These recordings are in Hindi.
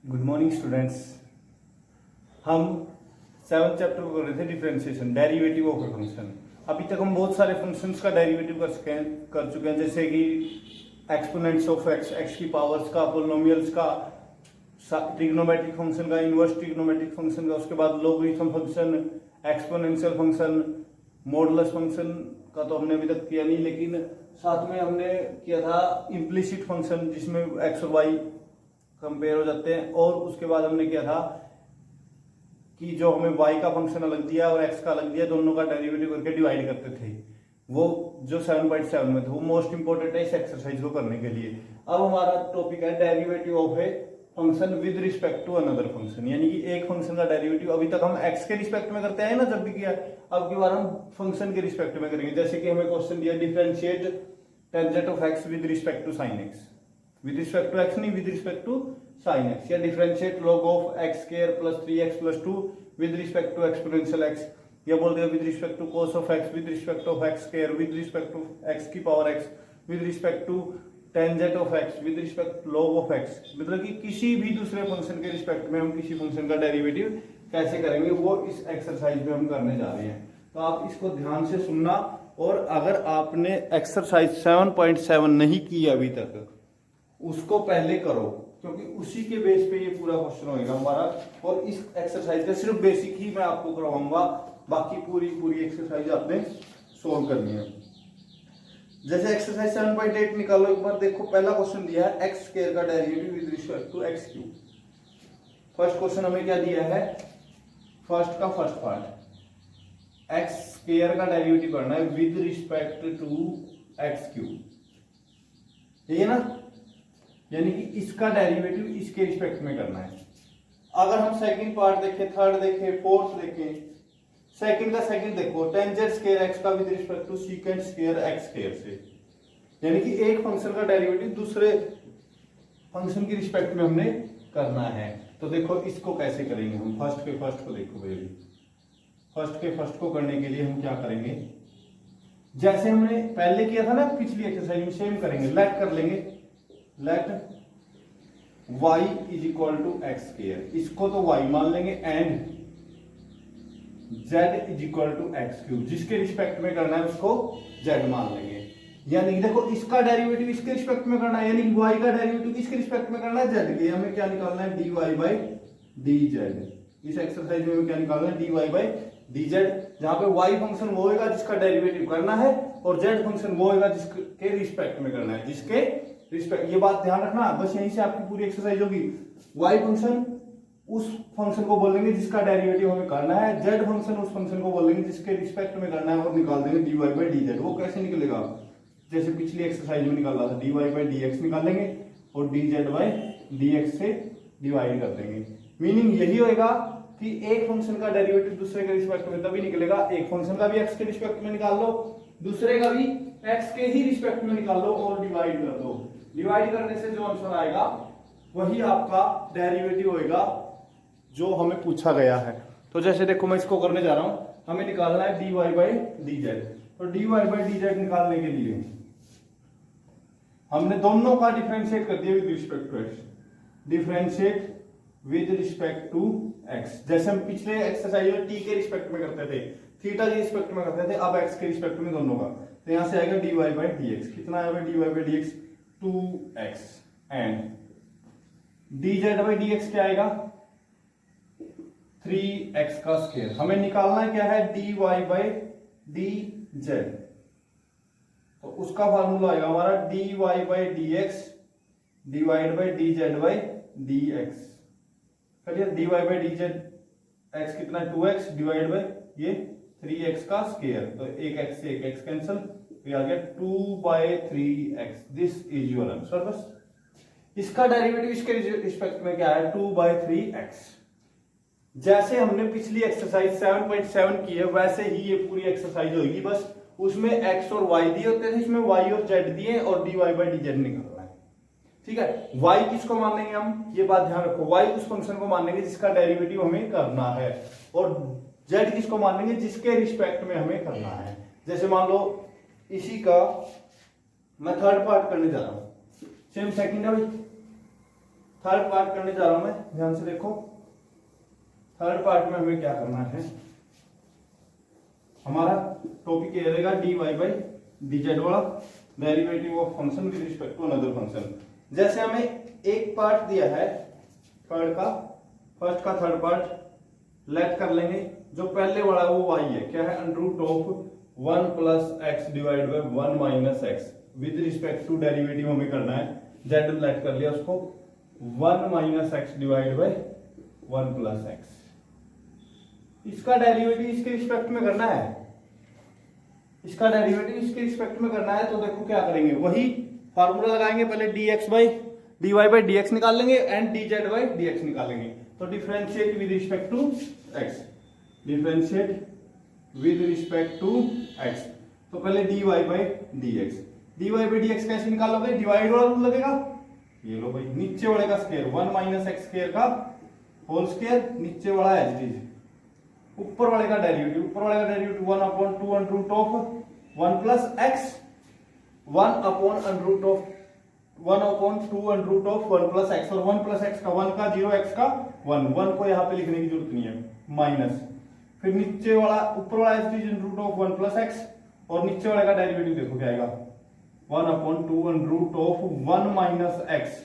Good morning students. हम 7th चैप्टर को कर रहे थे differentiation, derivative of a function. अभी तक हम बहुत सारे फंक्शंस का डेरिवेटिव कर चुके हैं, जैसे कि एक्सपोनेंट्स ऑफ एक्स, एक्स की पावर्स का, पोलिनोमियल्स का, ट्रिग्नोमेट्रिक फंक्शन का, इनवर्स ट्रिग्नोमेट्रिक फंक्शन का, उसके बाद logarithm function, exponential function, modulus function का तो हमने अभी तक किया नहीं, लेकिन साथ में हमने किया था इम्प्लिसिट फंक्शन जिसमें एक्स और वाई कंपेयर हो जाते हैं। और उसके बाद हमने किया था कि जो हमें y का फंक्शन अलग दिया और x का अलग दिया, दोनों का डेरिवेटिव करके डिवाइड करते थे। वो जो 7.7 में था, वो मोस्ट इंपोर्टेंट है इस एक्सरसाइज को करने के लिए। अब हमारा टॉपिक है derivative of a function with respect to another function, यानी कि एक फंक्शन का डेरिवेटिव। अभी तक हम x के रिस्पेक्ट में करते हैं ना, जब भी किया, अब की बार हम फंक्शन के रिस्पेक्ट में करेंगे। जैसे कि हमें क्वेश्चन दिया differentiate tangent of x with respect to sine x, with respect to x नहीं, with respect to sine x, या differentiate log of x square plus 3x plus 2 with respect to exponential x, या बोलते हैं with respect to cos of x with respect of x square with respect to x की power x with respect to tangent of x with respect log of x। मतलब कि किसी भी दूसरे फंक्शन के रिस्पेक्ट में हम किसी फंक्शन का डेरिवेटिव कैसे करेंगे, वो इस एक्सरसाइज में हम करने जा रहे हैं। तो आप इसको ध्यान से सुनना, और अगर आपने एक्सरसाइज 7.7 नहीं की अभी तक, उसको पहले करो, क्योंकि उसी के बेस पे ये पूरा क्वेश्चन होगा हमारा। और इस एक्सरसाइज का सिर्फ बेसिक ही मैं आपको करवाऊंगा, बाकी पूरी एक्सरसाइज आपने सोल्व करनी है। जैसे एक्सरसाइज 7.8 निकालो एक बार, देखो पहला क्वेश्चन दिया है एक्स स्क्वायर का derivative with respect to x cube. First question हमें क्या दिया है, फर्स्ट का फर्स्ट पार्ट, एक्स स्क्वायर का डेरिवेटिव करना है with respect to x cube, ठीक है ना, यानी कि इसका डेरिवेटिव इसके रिस्पेक्ट में करना है। अगर हम सेकंड पार्ट देखें, थर्ड देखें, फोर्थ देखें, सेकंड का सेकंड देखो, टेंजेंट स्क्वायर एक्स का with respect to secant square x square से, यानी कि एक फंक्शन का डेरिवेटिव दूसरे फंक्शन की रिस्पेक्ट में हमने करना है। तो देखो इसको कैसे करेंगे हम, फर्स्ट के फर्स्ट को देखो भाई, फर्स्ट के फर्स्ट को करने के लिए हम क्या करेंगे, जैसे हमने पहले किया था ना पिछली एक्सरसाइज में, सेम करेंगे। लेट कर लेंगे, let y is equal to x square, इसको तो y मान लेंगे, and z is equal to x cube, जिसके रिस्पेक्ट में करना है उसको z मान लेंगे। यानी देखो इसका डेरिवेटिव इसके रिस्पेक्ट में करना है, यानी y का डेरिवेटिव इसके रिस्पेक्ट में करना है z के। हमें क्या निकालना है, dy बाई dz। इस एक्सरसाइज में हमें क्या निकालना है, dy बाई dz, जहां पे y फंक्शन वो होगा जिसका डेरिवेटिव करना है, और z फंक्शन वो होगा जिसके रिस्पेक्ट में करना है, जिसके रिस्पेक्ट। ये बात ध्यान रखना, बस यहीं से आपकी पूरी एक्सरसाइज होगी। y फंक्शन उस फंक्शन को बोलेंगे जिसका डेरिवेटिव हमें करना है, z फंक्शन उस फंक्शन को बोलेंगे जिसके रिस्पेक्ट में करना है, और निकाल देंगे dy बाई dz। वो कैसे निकलेगा, जैसे पिछली एक्सरसाइज में निकाला था, dy बाई dx निकाल लेंगे और dz बाई dx से डिवाइड कर देंगे। मीनिंग यही होगा कि एक फंक्शन का डेरिवेटिव दूसरे के रिस्पेक्ट में तभी निकलेगा, एक फंक्शन का भी x के रिस्पेक्ट में निकाल लो, दूसरे का भी x के ही रिस्पेक्ट में निकाल लो और डिवाइड कर दो। डिवाइड करने से जो आंसर आएगा वही आपका डेरिवेटिव होगा जो हमें पूछा गया है। तो जैसे देखो मैं इसको करने जा रहा हूं, हमें निकालना है dy बाई dz। तो dy बाई dz निकालने के लिए हमने दोनों का डिफरेंशिएट कर दिया with respect to x, differentiate with respect to x। जैसे हम पिछले एक्सरसाइज में t के रिस्पेक्ट में करते थे, थीटा के रिस्पेक्ट में करते थे, अब x के रिस्पेक्ट में दोनों का। तो यहां से आएगा dy बाई dx, कितना आएगा dy by dx 2x, and dz by dx क्या आएगा 3x का स्क्वायर। हमें निकालना है क्या है, dy बाई dz, तो उसका फार्मूला आएगा हमारा dy by dx divide by dz by dx। चलिए dy बाई dz x कितना है 2x डिवाइड बाई ये 3x का स्क्वायर, तो एक x से एक x कैंसिल, आ गया 2 by 3x। This is your answer. बस इसका डेरिवेटिव इसके रिस्पेक्ट में क्या है, 2 बाई 3x। जैसे हमने पिछली एक्सरसाइज 7.7 की है, वैसे ही ये पूरी एक्सरसाइज होगी, बस उसमें x और y दिए होते थे, इसमें y और z दिए और dy बाई dz निकालना है। ठीक है, y किसको मान लेंगे हम, ये बात ध्यान रखो, y उस फंक्शन को मान लेंगे जिसका डेरिवेटिव हमें करना है, और z किसको मान लेंगे जिसके रिस्पेक्ट में हमें करना है। जैसे मान लो इसी का मैं थर्ड पार्ट करने जा रहा हूं, सेम सेकंड है भाई, थर्ड पार्ट करने जा रहा हूं मैं, ध्यान से देखो। थर्ड पार्ट में हमें क्या करना है, हमारा टॉपिक ये रहेगा dy बाई dz वाला derivative of function with respect to another function. जैसे हमें एक पार्ट दिया है थर्ड का, फर्स्ट का थर्ड पार्ट लेट कर लेंगे। जो पहले वाला वो y है, क्या है, under root of 1 plus x divide by 1 minus x with respect to derivative हमें करना है। z लेट कर लिया उसको 1 minus x divide by 1 plus x. इसका डेरिवेटिव इसके रिस्पेक्ट में करना है, इसका डेरिवेटिव इसके रिस्पेक्ट में करना है। तो देखो क्या करेंगे, वही फार्मूला लगाएंगे, पहले dx by dy by dx निकाल लेंगे एंड dz बाई dx निकालेंगे। तो differentiate with respect to x, differentiate with respect to x। तो पहले dy by dx, dy by dx कैसे निकालोगे, डिवाइड वाला रूल लगेगा। ये लो भाई, नीचे वाले का स्क्वायर 1 माइनस एक्स स्क्वायर का होल स्क्वायर, नीचे वाला एज इट इज, ऊपर वाले का डेरिवेटिव, ऊपर वाले का derivative 1 upon 2 under root of 1 plus x, 1 upon under root of 1 upon 2 under root of 1 plus x, और 1 प्लस एक्स का 1 का 0 एक्स का 1, 1 को यहाँ पे लिखने की जरूरत नहीं है, माइनस, फिर नीचे वाला ऊपर वाला as it is under root of 1 plus x, और नीचे वाले का डेरिवेटिव देखो क्या आएगा 1 upon 2 under root of 1 minus x,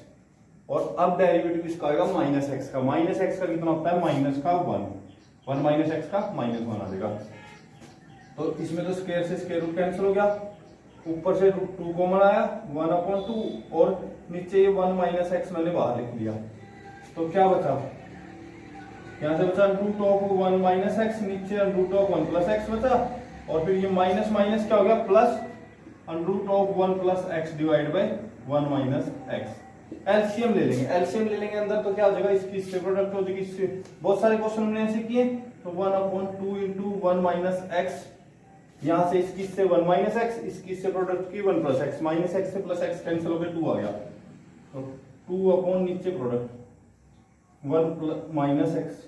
और अब डेरिवेटिव इसका आएगा माइनस एक्स का। माइनस एक्स का कितना होता है, माइनस का 1 माइनस एक्स का माइनस 1 आ जाएगा। तो इसमें तो स्क्वायर से स्क्वायर रूट कैंसिल हो गया, ऊपर से रूट 2 कॉमन आया 1 अपॉन 2, और नीचे ये 1 माइनस एक्स मैंने बाहर लिख लिया। तो क्या बचा, यहां से बचा रूट ऑफ 1 माइनस एक्स, नीचे रूट ऑफ 1 प्लस एक्स बचा, और फिर ये माइनस माइनस क्या हो गया plus root of 1 plus x divide by 1 minus x. LCM ले लेंगे, एलसीएम ले लेंगे अंदर, तो क्या हो जाएगा, इसकी इससे प्रोडक्ट हो जाएगी इससे। बहुत सारे क्वेश्चन हमने ऐसे किए। तो 1 अपॉन 2 इंटू 1 माइनस एक्स, यहां से इसकी इससे 1 माइनस एक्स, इसकी इससे प्रोडक्ट की 1 प्लस एक्स, माइनस एक्स से प्लस एक्स कैंसिल हो गया 2 आ गया। तो 2 अपॉन नीचे product 1 minus x,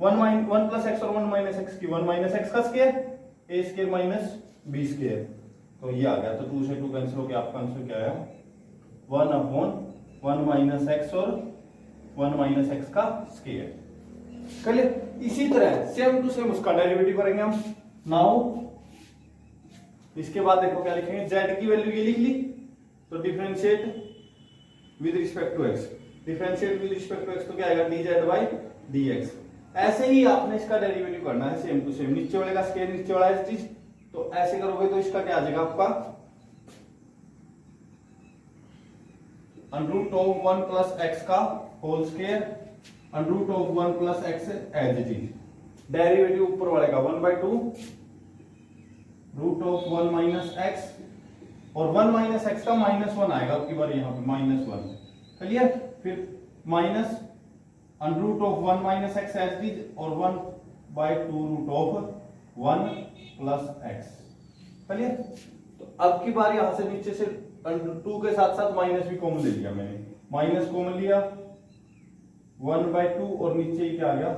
1 plus x और 1 माइनस एक्स की 1 माइनस एक्स का स्क्वायर, ए स्क्वायर माइनस बी स्क्वायर, तो ये आ गया। तो 2 से 2 कैंसिल हो गया, आपका आंसर क्या आया 1 अपॉन 1 माइनस एक्स और 1 माइनस एक्स का स्क्वायर। चलिए इसी तरह सेम टू सेम उसका डेरिवेटिव करेंगे हम। नाउ इसके बाद देखो क्या लिखेंगे, z की वैल्यू ये लिख ली, तो differentiate with respect to x, differentiate with respect to x तो क्या आएगा dz बाई dx। ऐसे ही आपने इसका डेरिवेटिव करना है सेम टू सेम, नीचे वाले का स्क्वायर नीचे वाला है चीज, तो ऐसे करोगे तो इसका क्या आ जाएगा आपका under root of 1 plus X का whole square under root of 1 plus X as it is, derivative ऊपर वाले का 1/2 रूट ऑफ 1 माइनस एक्स, और 1 माइनस एक्स का -1 आएगा आपकी बार यहाँ पे -1, क्लियर। फिर minus under root of 1 minus x as it is, और 1/2 root of 1 plus x, clear. तो अब की बार यहां से नीचे से 2 के साथ साथ माइनस भी कॉमन ले लिया मैंने, माइनस कॉमन लिया 1/2, और नीचे ही क्या आ गया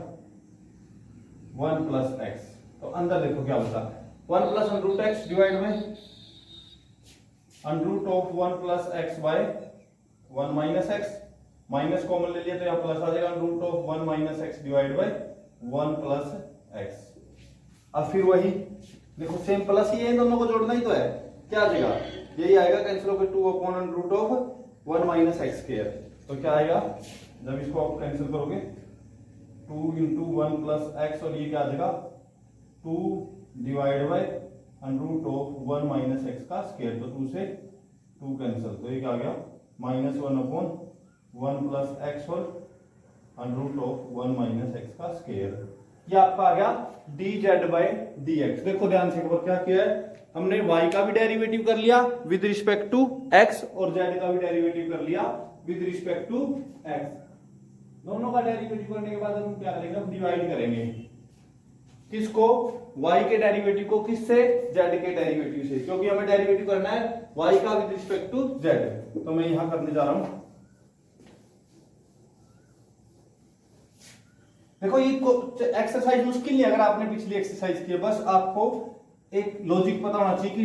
1 प्लस एक्स। तो अंदर देखो क्या बचा 1 plus under root X divide में under root of 1 plus X by 1 minus X, minus common ले लिया तो यहाँ प्लस आ जाएगा under root of 1 minus x divide by 1 plus X. अब फिर वही देखो सेम प्लस ही है, इन दोनों को जोड़ना ही तो है, क्या आ जाएगा यही आएगा, कैंसिल होकर 2 upon under root of 1 minus x square. तो क्या आएगा जब इसको आप कैंसिल करोगे 2 इंटू 1 प्लस एक्स, और ये क्या आ जाएगा 2 divide by under root of 1 minus x का स्क्वायर। तो 2 से 2 कैंसिल, तो ये क्या आ गया -1 अपॉन 1 प्लस एक्स और under root of 1 minus x का स्क्वायर। ये आपका आ गया dz बाई dx। देखो ध्यान से एक बार क्या किया है हमने, y का भी डेरिवेटिव कर लिया विद रिस्पेक्ट टू x, और z का भी डेरिवेटिव कर लिया विद रिस्पेक्ट टू x। दोनों का डेरिवेटिव करने के बाद हम क्या करेंगे, हम डिवाइड करेंगे किसको, y के डेरिवेटिव को किससे, z के डेरिवेटिव से, क्योंकि हमें डेरिवेटिव करना है y का विद रिस्पेक्ट टू z। तो मैं यहां करने जा रहा हूं, देखो ये एक्सरसाइज मुश्किल नहीं, अगर आपने पिछली एक्सरसाइज की है, बस आपको एक लॉजिक पता होना चाहिए कि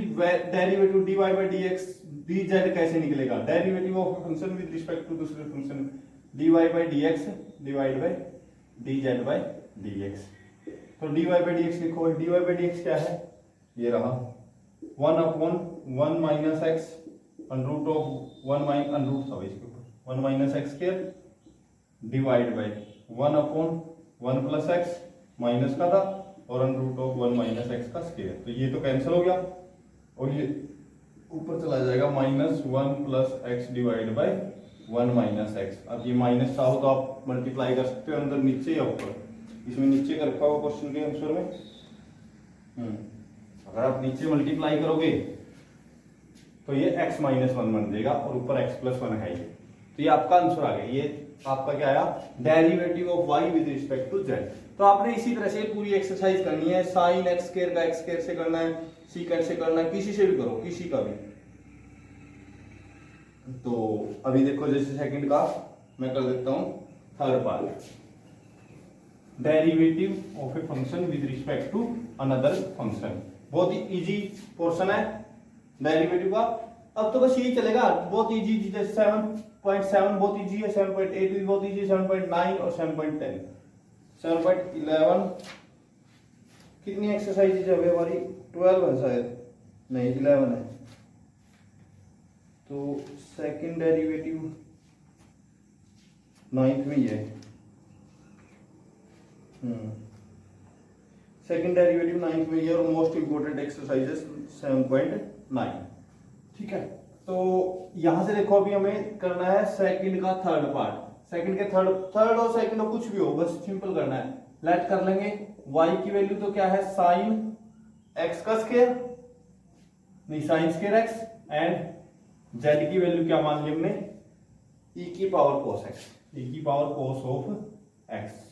derivative dy by dx dz कैसे निकलेगा, derivative of function with respect to दूसरे function dy by D X divide by D Z by D X. तो dy बाई डी एक्स लिखो, dy बाई डी एक्स क्या है, ये रहा 1/1 minus X under root of 1 minus x square divide by 1/1 plus X minus का था और अंडरूट ऑफ 1 माइनस एक्स का स्क्वायर। तो ये तो कैंसिल हो गया और ये ऊपर चला जाएगा -1 plus x divide by 1 minus x. अब ये माइनस का हो तो आप मल्टीप्लाई कर सकते हो अंदर नीचे या ऊपर, इसमें नीचे का रखा हुआ क्वेश्चन के आंसर में। अगर आप नीचे मल्टीप्लाई करोगे तो ये x माइनस 1 बन जाएगा और ऊपर x प्लस 1 है ये, तो ये आपका आंसर आ गया। ये आपका क्या आया, derivative of y with respect to z। तो आपने इसी तरह से पूरी एक्सरसाइज करनी है, साइन एक्स स्क्वायर का एक्स स्क्वायर से करना है, सीकेंट से करना है, किसी से भी करो, किसी का भी। तो अभी देखो जैसे सेकंड का मैं कर देता हूं third part, derivative of a function with respect to another function. बहुत ही इजी पोर्शन है डेरिवेटिव का। अब तो बस यही चलेगा, बहुत इजी, जैसे 7.7 बहुत इजी है, 7.8 भी बहुत इजी, 7.9 और 7.10। 7.11 कितनी एक्सरसाइजेज है अभी हमारी, 12 है शायद, नहीं 11 है। तो सेकंड डेरिवेटिव 9th में ही है, सेकंड डेरिवेटिव 9th में ही है और मोस्ट इंपोर्टेंट एक्सरसाइजेस 7.9। ठीक है, तो यहां से देखो अभी हमें करना है सेकंड का थर्ड पार्ट। सेकंड के थर्ड और सेकंड कुछ भी हो, बस सिंपल करना है। लेट कर लेंगे y की वैल्यू तो क्या है, साइन x का स्क्वायर, नहीं sine square x, and z की वैल्यू क्या मान ली हमने, e की पावर cos x, e की power cos of x।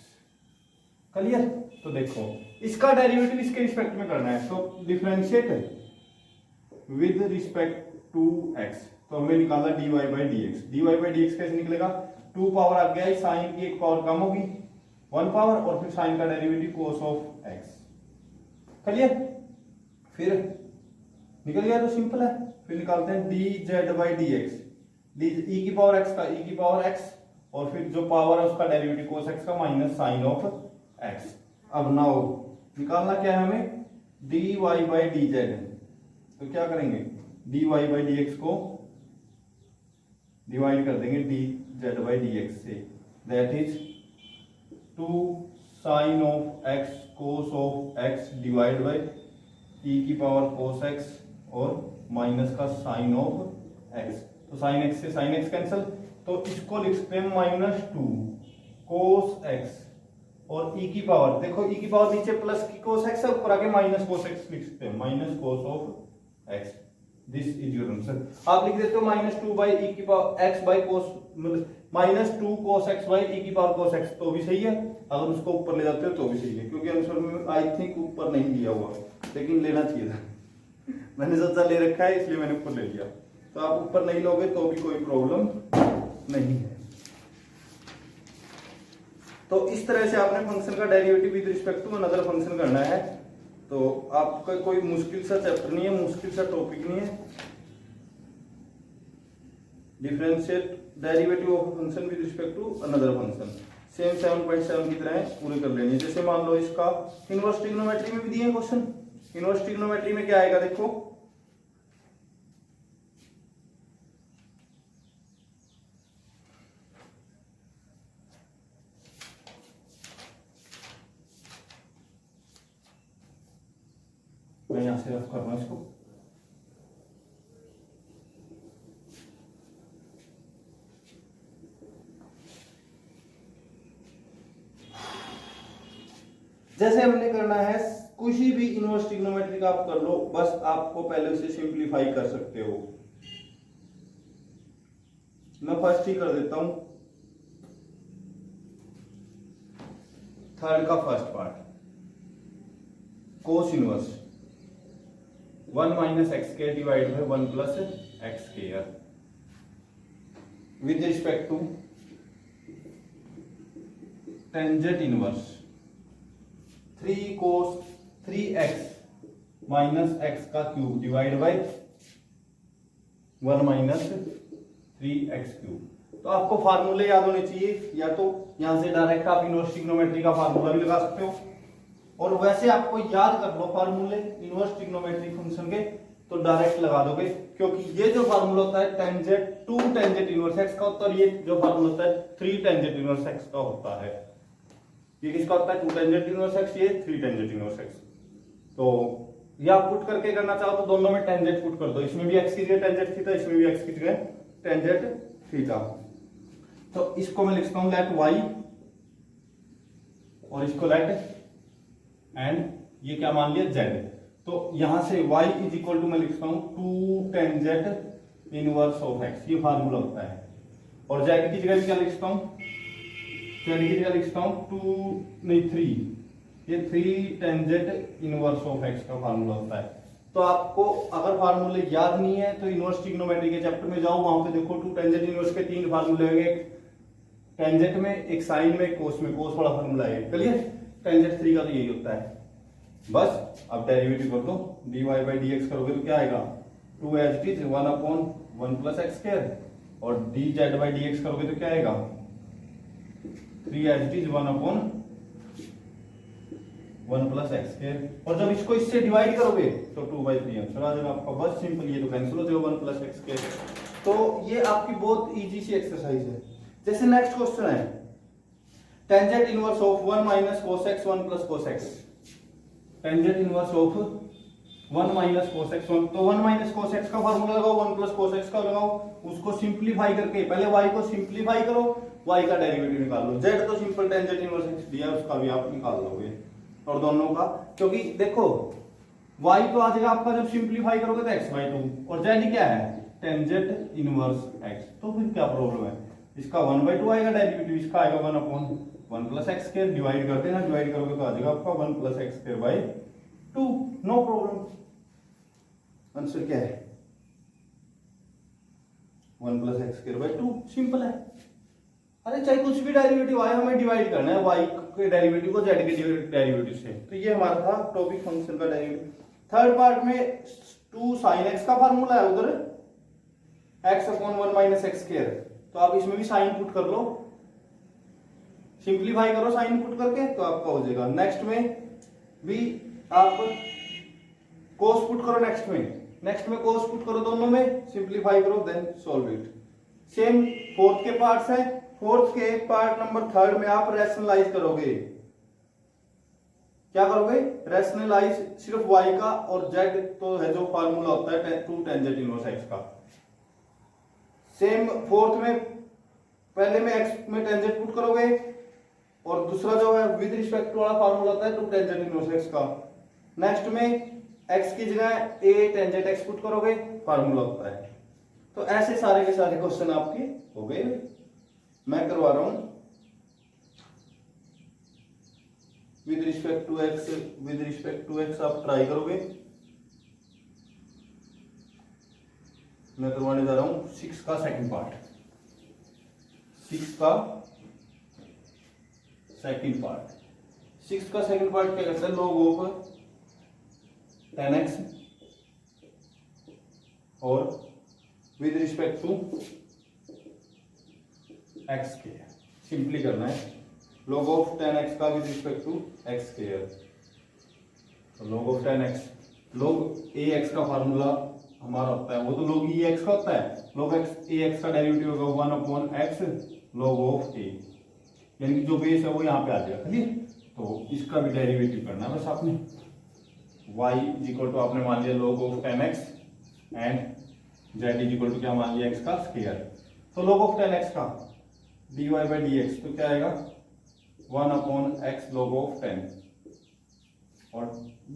Clear? तो देखो इसका डेरिवेटिव इसके रिस्पेक्ट में करना है, तो differentiate with respect to x। तो हमें निकालना dy by D x. dy by D x कैसे निकलेगा, 2 पावर आ गया, साइन की एक पावर कम होगी 1 पावर, और फिर साइन का derivative cos of x। Clear? फिर निकल गया तो सिंपल है। फिर निकालते हैं dz by D x, e की पावर x का e की पावर x, और फिर जो पावर है उसका डेरिवेटिव cos x का माइनस साइन ऑफ x। अब नाउ निकालना क्या है हमें, dy बाई डी जेड। तो क्या करेंगे, dy बाई डी एक्स को डिवाइड कर देंगे dz बाई डी एक्स से, that is 2 sine of x cos of x divide by e की पावर cos x और माइनस का साइन ऑफ x। तो साइन x से साइन x कैंसिल, तो इसको लिख सकते हैं -2 cos x और e की पावर, देखो e की पावर नीचे प्लस की cos x है, ऊपर आके माइनस cos x लिख सकते हैं, minus cos of x। This is your answer. आप लिख देते हो -2 बाई e की पावर x बाई cos, मतलब -2 cos x बाई e की पावर cos x, तो भी सही है। अगर उसको ऊपर ले जाते हो तो भी सही है, क्योंकि आंसर में आई थिंक ऊपर नहीं दिया हुआ, लेकिन लेना चाहिए था। मैंने सोचा ले रखा है इसलिए मैंने ऊपर ले लिया। तो आप ऊपर नहीं लोगे तो भी कोई प्रॉब्लम नहीं है। तो इस तरह से आपने फंक्शन का derivative with respect to another function करना है। तो आपका कोई मुश्किल सा चैप्टर नहीं है, मुश्किल सा टॉपिक नहीं है। Differentiate derivative of function with respect to another function, same 7.7 की तरह पूरे कर लेंगे। जैसे मान लो इसका इनवर्स ट्रिग्नोमेट्री में भी दिए क्वेश्चन। इनवर्स ट्रिग्नोमेट्री में क्या आएगा, देखो मैं यहां से रफ कर रहा हूं इसको। जैसे हमने करना है कुछ भी इनवर्स ट्रिग्नोमेट्री का आप कर लो, बस आपको पहले उसे सिंप्लीफाई कर सकते हो। मैं फर्स्ट ही कर देता हूं, थर्ड का first part, cos inverse 1 minus x square divide by 1 plus x square with respect to tangent inverse 3 cos 3x minus x का cube divide by 1 minus 3x cube. तो आपको फार्मूले याद होने चाहिए, या तो यहाँ से डायरेक्ट आप इनवर्स ट्रिग्नोमेट्री का फार्मूला भी लगा सकते हो, और वैसे आपको याद कर लो फार्मूले इनवर्स ट्रिग्नोमेट्रिक फंक्शन के, तो डायरेक्ट लगा दोगे, क्योंकि ये जो फार्मूला होता है टेंजेंट 2 टेंजेंट इनवर्स एक्स का होता है, और ये जो फार्मूला होता है 3 टेंजेंट इनवर्स एक्स का होता है। ये किसका होता है? 2 टेंजेंट इनवर्स एक्स, ये 3 टेंजेंट इनवर्स एक्स। तो ये आप पुट करके करना चाहो तो दोनों में टेंजेंट पुट कर दो, इसमें भी एक्स की जगह टेंजेंट थीटा, इसमें भी एक्स की जगह टेंजेंट थीटा। तो इसको मैं लिखता हूं लेट वाई, और इसको लेट एंड ये क्या मान लिया जेड। तो यहां से y इज इक्वल टू मैं लिखता हूं 2 टेंजेंट इनवर्स ऑफ x, ये फार्मूला होता है। और z की जगह क्या लिखता हूं? z की जगह लिखता हूं 3, ये 3 टेंजेंट इनवर्स ऑफ x का फार्मूला होता है। तो आपको अगर फार्मूले याद नहीं है तो इनवर्स ट्रिग्नोमेट्री के चैप्टर में जाओ, वहां पे देखो 2 टेंजेंट इनवर्स के 3 फार्मूले होंगे, एक टेंजेंट में, एक साइन में, कोस में। कोस वाला फार्मूला है क्लियर। टेंजेंट 3 का तो यही होता है। बस अब डेरिवेटिव कर दो, dy बाई dx करोगे तो क्या आएगा? 2 as it is 1/1 plus x square, और dz बाई dx करोगे तो क्या आएगा? 3 as it is 1/1 plus x square, और जब इसको इससे डिवाइड करोगे तो 2/3 आंसर आ जाएगा आपका। बस सिंपल, ये तो कैंसिल हो जाएगा 1 प्लस एक्स स्क्वायर। तो ये आपकी बहुत इजी सी एक्सरसाइज है। जैसे नेक्स्ट क्वेश्चन है tangent inverse of 1 minus cos x 1 plus cos x, tangent inverse of 1 minus cos x 1, तो 1 माइनस cos x का फार्मूला लगाओ, 1 प्लस cos x का लगाओ, उसको सिंप्लीफाई करके पहले y को सिंप्लीफाई करो, y का डेरिवेटिव निकाल लो। z तो सिंपल टेंजेंट इनवर्स x दिया उसका भी आप निकाल लोगे, और दोनों का, क्योंकि देखो y तो आ जाएगा आपका जब सिंप्लीफाई करोगे तो x/2, और z क्या है? Tangent inverse x। तो फिर क्या प्रॉब्लम है? इसका 1/2 आएगा डेरिवेटिव, इसका आएगा 1/1 प्लस एक्स स्क्वायर, डिवाइड करते हैं ना, डिवाइड करोगे तो आ जाएगा आपका 1 plus x square by 2। No problem, answer क्या है? 1 plus x square by 2, simple है। अरे चाहे कुछ भी डेरिवेटिव आए, हमें डिवाइड करना है y के डेरिवेटिव को z के डेरिवेटिव से। तो ये हमारा था टॉपिक फंक्शन का डेरिवेटिव। थर्ड पार्ट में 2 sin x का फार्मूला है, उधर x/1 माइनस एक्स स्क्वायर, तो आप इसमें भी साइन पुट कर लो, सिंप्लीफाई करो साइन पुट करके, तो आपका हो जाएगा। नेक्स्ट में भी आप कोस पुट करो, नेक्स्ट में कोस पुट करो, दोनों में सिंप्लीफाई करो, then solve it. Same fourth के पार्ट्स है, फोर्थ के पार्ट नंबर 3 में आप रैशनलाइज करोगे। क्या करोगे? रैशनलाइज सिर्फ y का, और z तो है जो फार्मूला होता है 2 टेंजेंट इनवर्स x का। सेम फोर्थ में पहले में x में टेंजेंट पुट करोगे, और दूसरा जो है विद रिस्पेक्ट टू वाला फार्मूला होता है 2 टेंजेंट इनवर्स x का। नेक्स्ट में x की जगह a टेंजेंट x पुट करोगे, फार्मूला होता है। तो ऐसे सारे के सारे क्वेश्चन आपके हो गए, मैं करवा रहा हूं विद रिस्पेक्ट टू x आप ट्राई करोगे। मैं करवाने जा रहा हूं 6 का सेकंड पार्ट। 6 का सेकंड पार्ट क्या करता है? log ऑफ 10x और with respect to x square, simply करना है। log ऑफ 10x का with respect to x square, तो log of 10x, log ax का फार्मूला हमारा होता है, वो तो log ex का होता है। log ax का डेरिवेटिव होगा 1/x log ऑफ a, यानी कि जो बेस है वो यहाँ पे आ जाएगा, क्लियर। तो इसका भी डेरिवेटिव करना है बस आपने। y इज इक्वल टू आपने मान लिया log of 10x and z is equal to क्या मान लिया? x का स्क्वायर। तो log ऑफ 10x का dy बाई dx तो क्या आएगा? 1/x log ऑफ 10, और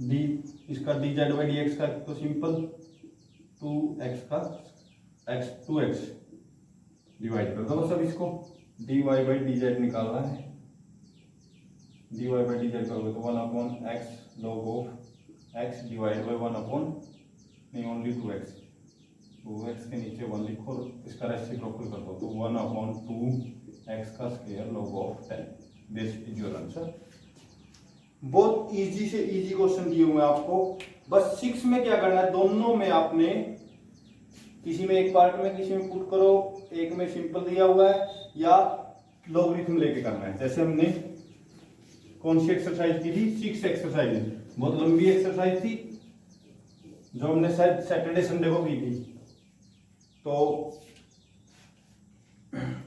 d इसका dz बाई dx का तो सिंपल 2x का 2x डिवाइड कर दो सब इसको, dy बाई dz निकालना है। dy बाई dz करोगे तो 1/x log of x divide by 1/नहीं 2x के नीचे 1 लिखो, इसका रेसिप्रोकल कर दो, तो 1/2x का square log of 10। This is your answer. बहुत इजी से इजी क्वेश्चन दिए हुए आपको। बस 6 में क्या करना है? दोनों में आपने किसी में एक पार्ट में किसी में पुट करो, एक में सिंपल दिया हुआ है या लॉगरिथम लेके करना है। जैसे हमने कौन सी एक्सरसाइज की थी, 6 एक्सरसाइज, बहुत लंबी एक्सरसाइज थी जो हमने शायद सैटरडे संडे को की थी, तो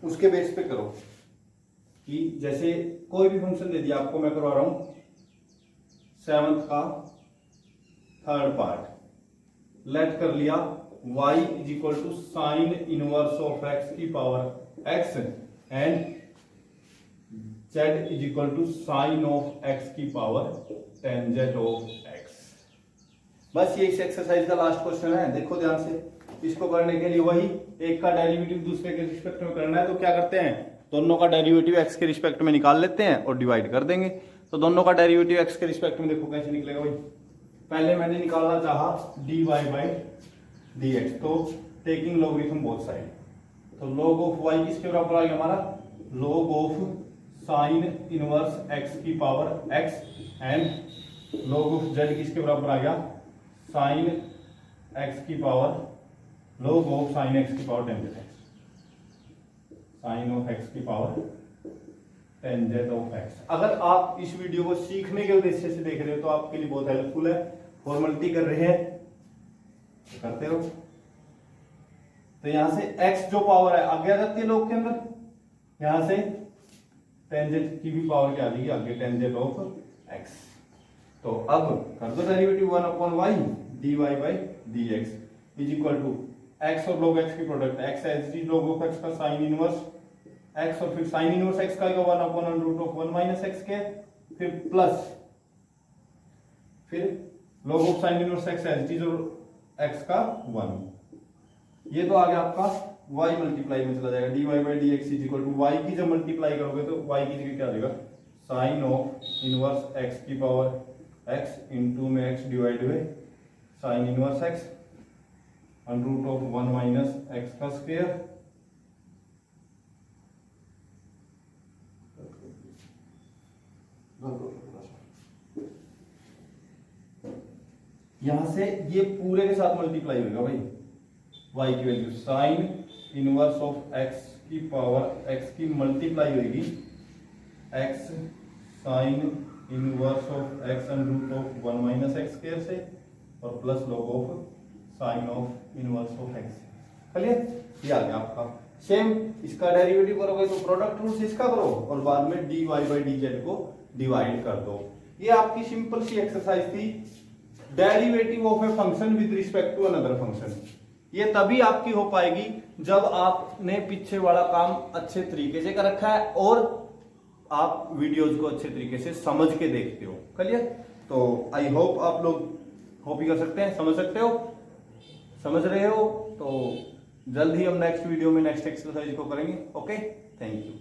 उसके बेस पे करो कि जैसे कोई भी फंक्शन दे दिया आपको, मैं करवा रहा हूं 7th का 3rd पार्ट, लेट कर लिया y is equal to sine inverse of x की power x and z is equal to sine of x की पावर टेंजेंट ऑफ x। बस ये इस एक्सरसाइज का लास्ट क्वेश्चन है। देखो ध्यान से, इसको करने के लिए वही एक का डेरिवेटिव दूसरे के रिस्पेक्ट में करना है, तो क्या करते हैं, दोनों का डेरिवेटिव x के रिस्पेक्ट में निकाल लेते हैं और डिवाइड कर देंगे। तो दोनों का डेरिवेटिव x के रिस्पेक्ट में देखो कैसे निकलेगा भाई। पहले मैंने निकालना चाहा dy बाई dx, तो टेकिंग लॉगरिथम बोथ साइड, तो log ऑफ y किसके बराबर आ गया हमारा, log of sine inverse x की power x and log of z किसके बराबर आ गया, साइन x की power log of sine x की power tangent x, sine of x की पावर टेंजेंट ऑफ x। अगर आप इस वीडियो को सीखने के उद्देश्य से देख रहे हो तो आपके लिए बहुत हेल्पफुल है। फॉर्मेलिटी कर रहे हैं तो करते रहो। तो यहां से x जो पावर है आगे आ जाती है log के अंदर, यहां से टेंजेंट की भी पावर क्या आ जाएगी आगे, टेंजेंट ऑफ x। तो अब कर दो derivative 1/y dy by dx is equal to x और log x की product, x as is log of x का साइन इनवर्स x और फिर साइन इनवर्स x का 1/√1 माइनस x के, फिर प्लस फिर log of sine inverse x as is और x का 1। ये तो आ गया आपका y मल्टीप्लाई में चला जाएगा, dy by dx is equal to y की जब मल्टीप्लाई करोगे तो y की जगह क्या आ जाएगा, साइन ऑफ इनवर्स x की पावर x इनटू में x divide by sine inverse x under of 1 minus x का स्क्वायर। यहां से ये पूरे के साथ मल्टीप्लाई होगा भाई, y की value sign inverse of x की पावर x की मल्टीप्लाई होगी x sign inverse of x under of 1 minus x square से और plus log of sign of inverse of x। Clear, ये आ गया आपका। सेम इसका डेरिवेटिव करोगे तो प्रोडक्ट रूल से इसका करो और बाद में dy बाई dz को डिवाइड कर दो। ये आपकी सिंपल सी एक्सरसाइज थी, derivative of a function with respect to another function. ये तभी आपकी हो पाएगी जब आपने पीछे वाला काम अच्छे तरीके से कर रखा है और आप वीडियोज को अच्छे तरीके से समझ के देखते हो। क्लियर, तो आई होप आप लोग कॉपी कर सकते हैं, समझ सकते हो, समझ रहे हो। तो जल्द ही हम नेक्स्ट वीडियो में नेक्स्ट एक्सरसाइज को करेंगे। Okay, thank you.